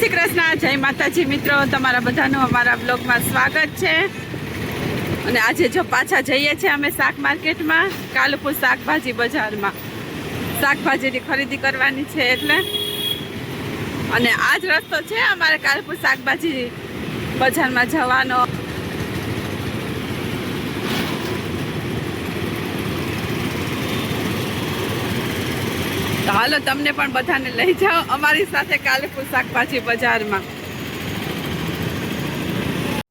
શ્રી કૃષ્ણ, જય માતાજી મિત્રો, તમારા બધાનું અમારા બ્લોગમાં સ્વાગત છે। અને આજે જો પાછા જઈએ છીએ અમે શાક માર્કેટમાં, કાલુપુર શાકભાજી બજારમાં શાકભાજીની ખરીદી કરવાની છે એટલે। અને આ જ રસ્તો છે અમારે કાલુપુર શાકભાજી બજારમાં જવાનો। તો હાલો તમને પણ બધાને લઈ જાઓ અમારી સાથે કાલુપુર શાકભાજી બજારમાં।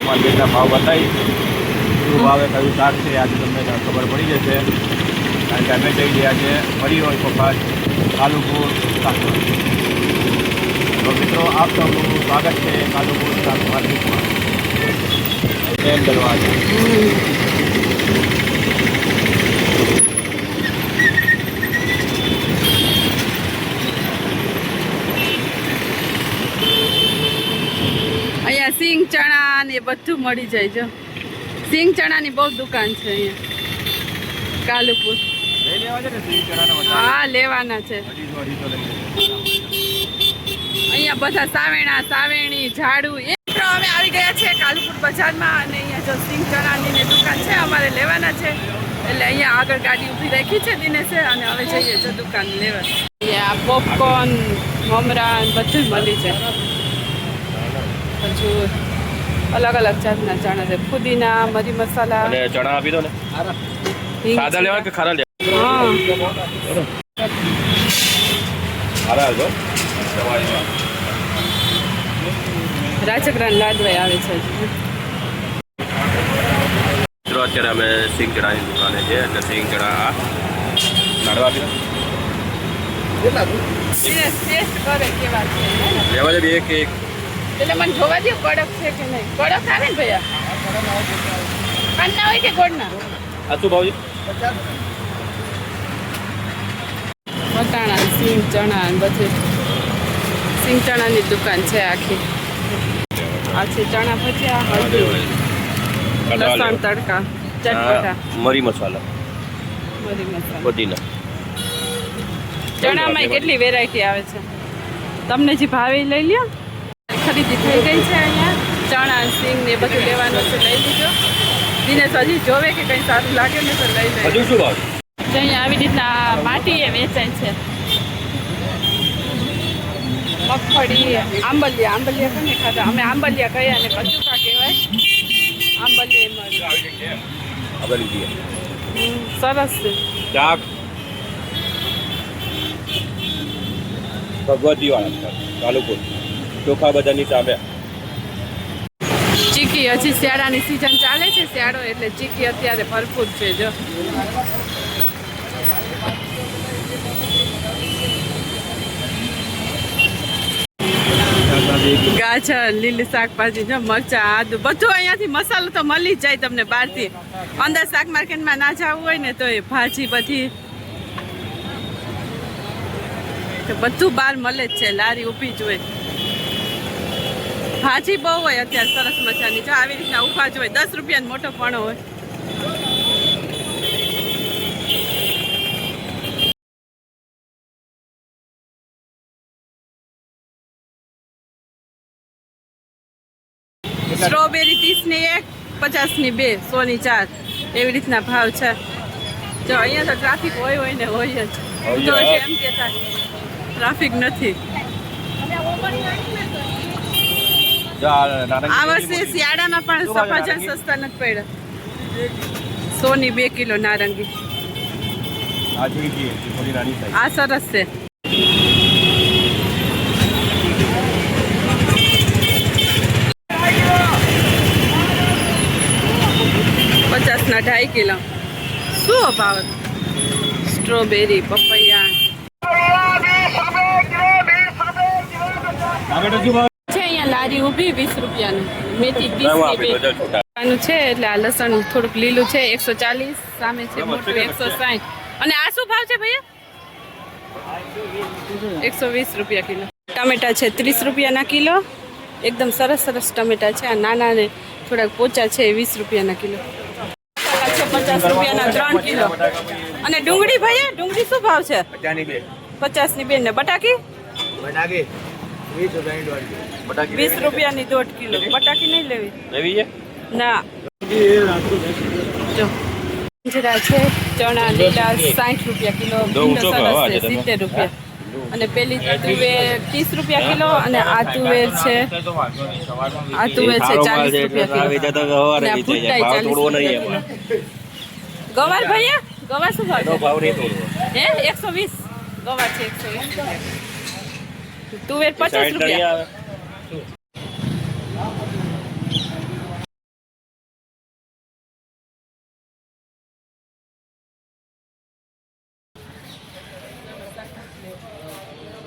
માર્કેટના ભાવ બતાવી શું ભાવે કયું શાક છે આજે તમને ખબર પડી જશે, કારણ કે અમે જઈ રહ્યા છે પરિવાર કપાસ કાલુપુર શાકભાજી। તો મિત્રો આપ સૌનું સ્વાગત છે કાલુપુર શાક માર્કેટમાં। કેમ દરવાજા અહીંયા સિંગ ચણા ને બધું મળી જાય। જો સિંગ ચણાની બહુ દુકાન છે અહીંયા કાલુપુર। લઈ લેવા છે ને સિંગ ચણાના હા લેવાના છે। અહીંયા બધા સાવેણા સાવેણી ઝાડુ મિત્રો અમે આવી ગયા છે કાલુપુર બજારમાં। અને અહીંયા જો સિંગ ચણાની ને દુકાન છે અમારે લેવાના છે, એટલે અહીંયા આગળ ગાડી ઊભી રાખી છે દિનેશે, અને હવે જઈએ જો દુકાન લેવા। અહીંયા પોપકોર્ન મમરા બધું મળી જાય। હજુ અલગ અલગ જાતના ચણા છે, ફુદીના મરી મસાલા અને ચણા આપી દો ને, સાદા લેવા કે ખારા લેવા? હા ખારા જો રાજગરાન લાડવાઈ આવે છે। મિત્રો અત્યારે અમે સિંગ ચણાની દુકાને છે, એટલે સિંગ ચણા લાડવા આપી દો, ટેસ્ટ કરે કેવા છે લેવા છે એક એક, એટલે મને જોવા દે કડક છે કે નહીં। કડક આવે ને ભૈયા, કાંદના હોય કે ગોળના? આ શું ભાવ છે? વટાણા સિંગ ચણા ને બધું સિંગ ચણાની દુકાન છે આખી। આ છે ચણા ભજીયા, હળદી, લસણ તડકા, ચટપટા, મરી મસાલા, મરી મસાલા, પુદીના। ચણામાં કેટલી વેરાયટી આવે છે, તમને જે ભાવે લઈ લ્યો। ખરીદી થઈ ગઈ છે અહીંયા, ચણા સિંગ ને બધું લેવાનું છે, લઈ લીધો। દિનેશ હજી જોવે કે કંઈ સારું લાગે ને તો લઈ લે। હજુ શું ભાવ છે? અહીંયા આવી રીતના માટી એ વેચાય છે, મગફળી, આંબલિયા, આંબલિયા કોને ખાધા? અમે આંબલિયા કહીએ અને કચુકા કહેવાય। આંબલિયા સરસ છે। શાક ભગવતી વાળા કાલુપુર ચોખા બજારની સામે। ચીકી હજી શિયાળાની સિઝન ચાલે છે, શિયાળો એટલે ચીકી અત્યારે ભરપૂર છે। જો ગાજર, લીલી શાકભાજી, જો મરચા, આદુ બધું અહીંયાથી મસાલો તો મળી જ જાય તમને બહારથી। અંદર શાક માર્કેટમાં ના જવું હોય ને તો એ ભાજી બધી બધું બહાર મળે જ છે, લારી ઊભી જ હોય। ભાજી બહુ હોય અત્યારે સરસ મજાની, જો આવી રીતના ઊભા જ હોય, 10 રૂપિયાનો મોટો પણો હોય। સ્ટ્રોબેરી 30 ની 1, 50 ની 2, 100 ની 4 એવી રીતના ભાવ છે। જો અહીંયા તો ટ્રાફિક હોય ને હોય જ, તો એમ કહેતા ટ્રાફિક નથી। આ વર્ષે શિયાળામાં પણ સફરજન સસ્તા નથી પડ્યા। 100 ની 2 કિલો નારંગી, આ સરસ છે। ના 2.5 કિલો શું ભાવ? સ્ટ્રોબેરી, પપૈયા છે અહીંયા લારી ઊભી 20 રૂપિયાનું, મેથી 30 છે। એટલે આ લસણ થોડુંક લીલું છે 140, સામે છે મોટું 160। અને આ શું ભાવ છે ભૈયા? 120 રૂપિયા કિલો। ટમેટા છે 30 રૂપિયાના કિલો, એકદમ સરસ સરસ ટમેટા છે। આ નાના ને થોડાક પોચા છે 20 રૂપિયાના કિલો। 50 રૂપિયાના 3 કિલો। અને ડુંગળી ભૈયા, ડુંગળી શું ભાવ છે? 50 ની 2 ને બટાકી 20 રૂપિયાની 1.5 કિલો બટાકી નહીં લેવી લેવી છે ના જો જીરા છે ચણા લીલા 60 રૂપિયા કિલો ભીંડો સરસ છે 70 રૂપિયા અને પેલી તુવેર 30 રૂપિયા કિલો અને આ તુવેર છે 40 રૂપિયા કિલો અને આ ભૂટ્ટાઈ 40 રૂપિયા કિલો ગવાર ભૈયા ગવાર શું ભાવ છે હે 120 ગવાર છે 120 તુવેર 50 રૂપિયા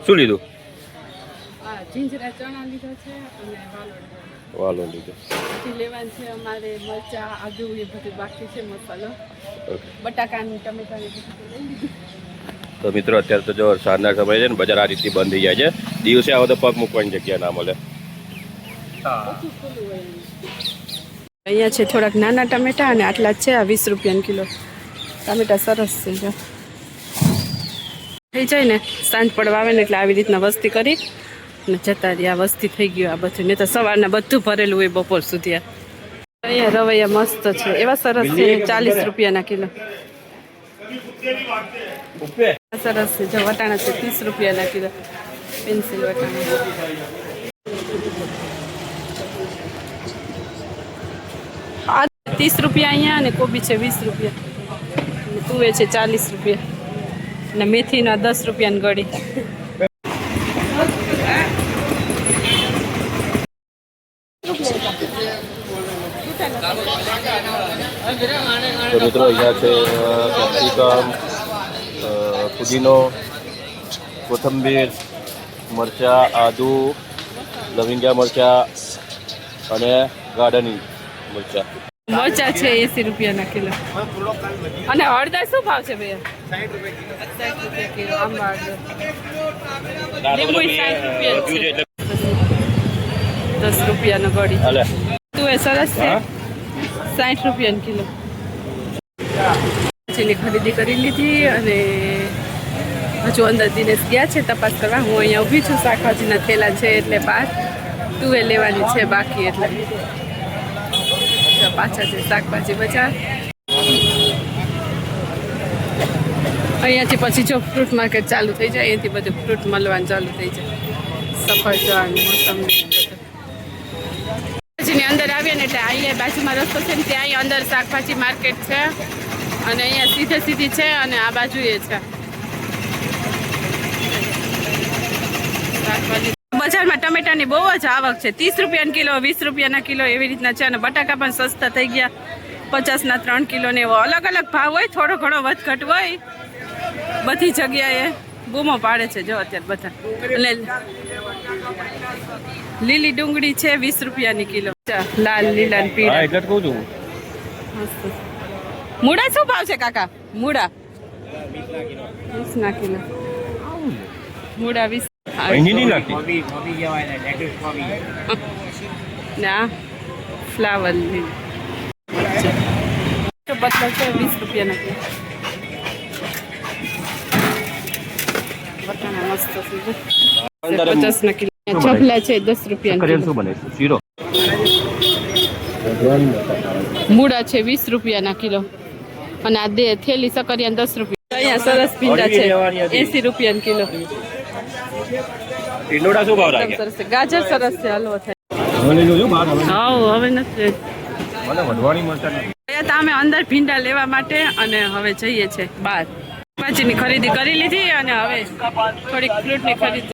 શું લીધું હા જીંજરા ચણા લીધા છે અને વાલો લીધું પછી લેવાનું છે અમારે મરચા આદુ એ બધું બાકી છે મસાલો બટાકાની ટમેટાની બધું લઈ લીધું તો મિત્રો અત્યારે તો જો સાંજના સમય છે ને બજાર આ રીતથી બંધ થઈ જાય છે દિવસે આવો તો પગ મૂકવાની જગ્યા ના મળે અહીંયા છે થોડાક નાના ટમેટા અને આટલા જ છે આ 20 રૂપિયાનો કિલો ટમેટા સરસ છે જો થઈ જાય ને સાંજ પડવા આવે ને એટલે આવી રીતના વસ્તી કરી ને જતા રહી આ વસ્તી થઈ ગયું આ બધું નહીં તો સવારના બધું ભરેલું હોય બપોર સુધી અહીંયા રવૈયા મસ્ત છે એવા સરસ છે 40 રૂપિયાના કિલો સરસ છે જો વટાણા છે 30 રૂપિયાના કિલો પેન્સિલ વટાણા આ 30 રૂપિયા અહીંયા અને કોબી છે 20 રૂપિયા તુવે છે 40 રૂપિયા અને મેથીના 10 રૂપિયાની ગળી તો મિત્રો અહીંયા છે કેપ્સિકમ ફુદીનો કોથંબીર મરચાં આદુ લવિંગા મરચાં અને ગાર્ડનિંગ મરચાં મરચા છે 80 રૂપિયાના કિલો અને હળદર શું ભાવ છે ભૈયા 60 રૂપિયા કિલો આંબા હળદર લીંબુ 60 રૂપિયા 10 રૂપિયાનો ગળી તું એ સરસ છે 60 રૂપિયાનો કિલો ચીની ખરીદી કરી લીધી અને હજુ અંદર દિનેશ ગયા છે તપાસ કરવા હું અહીંયા ઊભી છું શાકભાજીના થેલા છે એટલે બહાર તુવે લેવાની છે બાકી એટલે પાછા છે શાકભાજી બજાર અહીંયાથી પછી જો ફ્રૂટ માર્કેટ ચાલુ થઈ જાય અહીંથી બધું ફ્રૂટ મળવાનું ચાલુ થઈ જાય સફરજન મોસંબી શાકભાજીની અંદર આવીએ ને એટલે અહીંયા બાજુમાં રસ્તો છે ને ત્યાં અંદર શાકભાજી માર્કેટ છે અને અહીંયા સીધી છે અને આ બાજુ એ છે શાકભાજી બજારમાં ટમેટાની બહુ જ આવક છે 30 રૂપિયાના કિલો 20 રૂપિયાના કિલો એવી રીતના છે અને બટાકા પણ સસ્તા થઈ ગયા 50ના 3 કિલો ને એવો અલગ અલગ ભાવ હોય થોડો ઘણો વધઘટ હોય બધી જગ્યાએ બૂમો પાડે છે જો અત્યારે બધા એટલે લીલી ડુંગળી છે 20 રૂપિયાની કિલો લાલ લીલા પીળા એટલે કહું છું મૂળા શું ભાવ છે કાકા મૂળા 20ના કિલો મૂળા 20 અહીંની નહીં લાગતી ના ફ્લાવર તો પતલો છે 20 રૂપિયાના કિલો વટાણા મસ્ત છે 50ના કિલો ચપલા છે 10 રૂપિયાના કિલો શું બને શીરો મૂળા છે 20 રૂપિયાના કિલો અને આ થેલી સકરિયા 10 રૂપિયા અહીંયા સરસ ભીંડા છે 80 રૂપિયાના કિલો ઈંડોડા શું ભાવ રાખે સરસ છે ગાજર સરસ છે હલવો થાય હવે નથી મને વધવાની મળતા નથી ગયા અમે અંદર ભીંડા લેવા માટે અને હવે જઈએ છે બહાર શાકભાજીની ખરીદી કરી લીધી અને હવે થોડીક ફ્રૂટની ખરીદી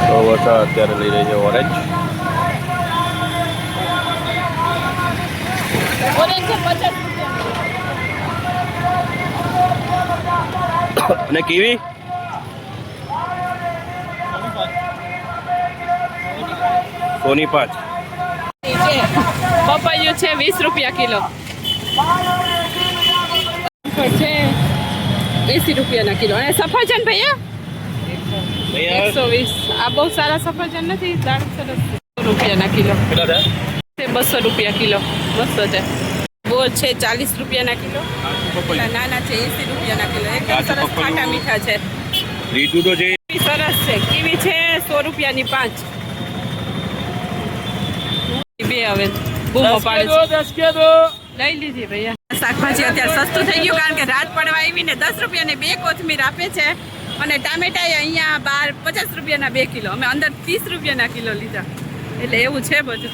તો વરસાદ અત્યારે લઈ રહી છે ઓરેન્જ અને કીવી સોની 5 પપૈયું છે 20 રૂપિયા કિલો છે 80 રૂપિયાના કિલો અને સફરજન ભૈયા 120 આ બહુ સારા સફરજન નથી દાળ સરસ 100 રૂપિયાના કિલો છે 200 રૂપિયા કિલો મસ્ત છે બોર છે 40 રૂપિયાના કિલો નાના છે 80 રૂપિયાના કિલો એકદમ સરસ ખાટા મીઠા છે લીધું તો છે. સરસ છે, કીવી છે 100 રૂપિયાની 5. બે હવે બૂમો પાડે છે. 10 કે દો. લઈ લીધી ભૈયા. શાકભાજી અત્યારે સસ્તું થઈ ગયું કારણ કે રાત પડવા આવીને 10 રૂપિયાની 2 કોથમીર આપે છે અને ટામેટા અહીંયા 50 રૂપિયાના 2 કિલો. અમે અંદર 30 રૂપિયાના કિલો લીધા. એટલે એવું છે બધું.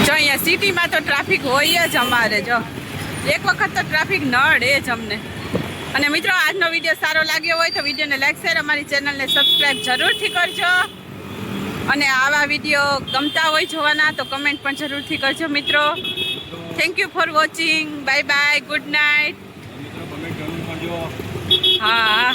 જો અહીંયા સિટીમાં તો ટ્રાફિક હોય જ અમારે. જો એક વખત તો ટ્રાફિક નડે જ અમને. અને મિત્રો, આજનો વિડીયો સારો લાગ્યો હોય તો વિડીયોને લાઈક શેર, અમારી ચેનલને સબસ્ક્રાઈબ જરૂરથી કરજો. અને આવા વિડીયો ગમતા હોય જોવાના તો કમેન્ટ પણ જરૂરથી કરજો મિત્રો. Thank you for watching. Bye bye, good night. મિત્રો કમેન્ટ જરૂર કરજો. હા.